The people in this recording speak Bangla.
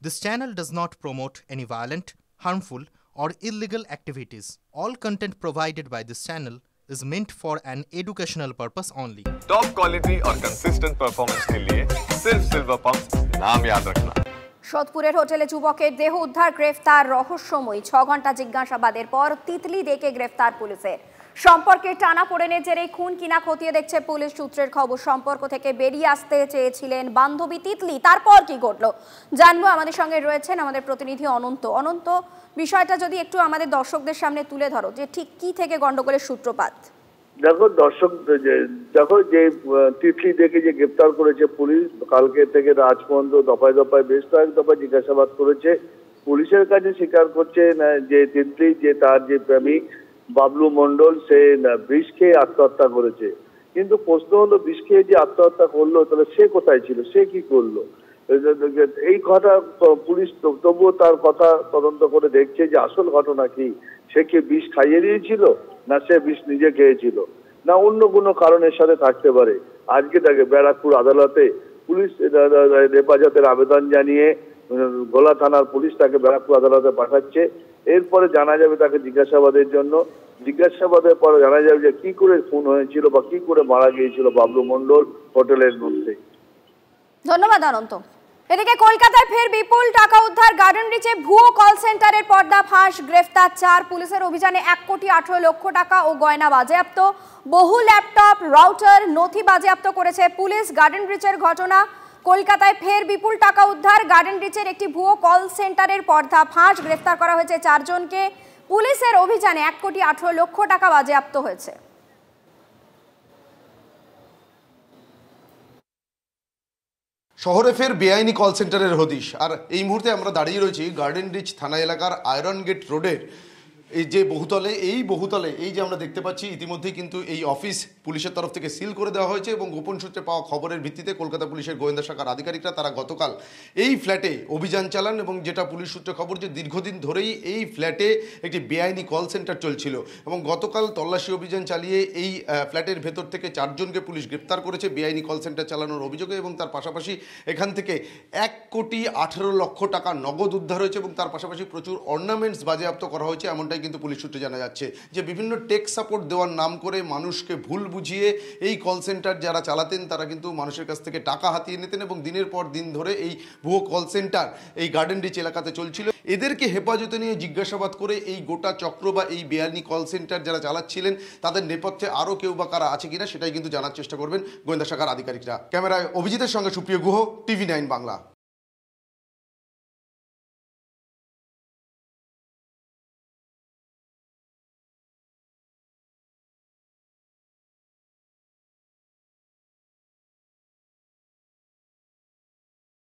This channel does not promote any violent, harmful, or illegal activities. All content provided by this channel is meant for an educational purpose only. Top quality और कंसिस्टेंट परफॉर्मेंस के लिए सिर्फ सिल्वर पंप नाम याद रखना। সোদপুরের হোটেলে যুবকের দেহ উদ্ধার, গ্রেফতার রহস্যময়ী। 6 ঘন্টা জিজ্ঞাসাবাদের পর তিতলি ডেকে গ্রেফতার পুলিশের। সম্পর্কে টানাপোড়েনের জেরেই খুন কিনা খতিয়ে দেখছে পুলিশ। সূত্রের খবর, সম্পর্ক থেকে বেরিয়ে আসতে চেয়েছিলেন বান্ধবী তিতলি। তারপর কি ঘটলো জানবো। আমাদের সঙ্গে রয়েছেন আমাদের প্রতিনিধি অনন্ত। বিষয়টা যদি একটু আমাদের দর্শকদের সামনে তুলে ধরো, যে ঠিক কি থেকে গন্ডগোলের সূত্রপাত। দেখো দর্শক, দেখো যে তিতলি দেখে যে গ্রেপ্তার করেছে পুলিশ, কালকে থেকে রাজ পর্যন্ত দফায় দফায় বেশ কয়েক দফায় জিজ্ঞাসাবাদ করেছে। পুলিশের কাছে স্বীকার করছে না যে তিতলি, যে তার যে প্রেমিক বাবলু মন্ডল, সে বিষ খেয়ে আত্মহত্যা করেছে। কিন্তু প্রশ্ন হলো, বিষ খেয়ে যে আত্মহত্যা করলো, তাহলে সে কোথায় ছিল, সে কি করলো? এই কথা পুলিশ তবুও তার কথা তদন্ত করে দেখছে যে আসল ঘটনা কি। সে কি বিষ খাইয়ে দিয়েছিল, না সে বিষ নিজে খেয়েছিল, না অন্য কোনো কারণের সাথে থাকতে পারে। আজকে তাকে ব্যারাকপুর আদালতে পুলিশ হেফাজতের আবেদন জানিয়ে গোলা থানার পুলিশ তাকে ব্যারাকপুর আদালতে পাঠাচ্ছে। এরপরে জানা যাবে তাকে জিজ্ঞাসাবাদের জন্য। জিজ্ঞাসাবাদের পরে জানা যাবে যে কি করে খুন হয়েছিল বা কি করে মারা গিয়েছিল বাবলু মন্ডল হোটেলের মধ্যে। ধন্যবাদ অনন্ত। এদিকে কলকাতায় ফের বিপুল টাকা উদ্ধার, গার্ডেন রিচে ভুয়ো কল সেন্টারের পর্দা ফাঁস, গ্রেফতার 4। পুলিশের অভিযানে 1,18,00,000 টাকা ও গয়না বাজেয়াপ্ত, বহু ল্যাপটপ, রাউটার, নথি বাজেয়াপ্ত করেছে পুলিশ। গার্ডেন রিচের ঘটনা, কলকাতায় ফের বিপুল টাকা উদ্ধার, গার্ডেন রিচের একটি ভুয়ো কল সেন্টারের পর্দা ফাঁস, গ্রেফতার করা হয়েছে 4 জনকে। পুলিশের অভিযানে 1,18,00,000 টাকা বাজেয়াপ্ত হয়েছে। শহরে ফের বেআইনি কল সেন্টারের হদিশ। আর এই মুহূর্তে আমরা দাঁড়িয়ে রয়েছি গার্ডেন রিচ থানা এলাকার আয়রন গেট রোডের এই যে বহুতলে, এই যে আমরা দেখতে পাচ্ছি ইতিমধ্যেই কিন্তু এই অফিস পুলিশের তরফ থেকে সিল করে দেওয়া হয়েছে এবং গোপন সূত্রে পাওয়া খবরের ভিত্তিতে কলকাতা পুলিশের গোয়েন্দা শাখার আধিকারিকরা তারা গতকাল এই ফ্ল্যাটে অভিযান চালান এবং যেটা পুলিশ সূত্রে খবর যে দীর্ঘদিন ধরেই এই ফ্ল্যাটে একটি বেআইনি কল সেন্টার চলছিল এবং গতকাল তল্লাশি অভিযান চালিয়ে এই ফ্ল্যাটের ভেতর থেকে 4 জনকে পুলিশ গ্রেপ্তার করেছে বেআইনি কল সেন্টার চালানোর অভিযোগে এবং তার পাশাপাশি এখান থেকে 1,18,00,000 টাকা নগদ উদ্ধার হয়েছে এবং তার পাশাপাশি প্রচুর অর্নামেন্টস বাজেয়াপ্ত করা হয়েছে। এমনটাই কিন্তু পুলিশ সূত্রে জানা যাচ্ছে যে বিভিন্ন টেক সাপোর্ট দেওয়ার নাম করে মানুষকে ভুল বুঝিয়ে এই কল সেন্টার যারা চালাতেন তারা কিন্তু মানুষের কাছ থেকে টাকা হাতিয়ে নিতেন এবং দিনের পর দিন ধরে এই ভুয়ো কল সেন্টার এই গার্ডেন রিচ এলাকাতে চলছিল। এদেরকে হেফাজতে নিয়ে জিজ্ঞাসাবাদ করে এই গোটা চক্র বা এই বেআইনি কল সেন্টার যারা চালাচ্ছিলেন তাদের নেপথ্যে আরও কেউ বা কারা আছে কিনা সেটাই কিন্তু জানার চেষ্টা করবেন গোয়েন্দা শাখার আধিকারিকরা। ক্যামেরায় অভিজিতের সঙ্গে সুপ্রিয় গুহ, TV9 বাংলা।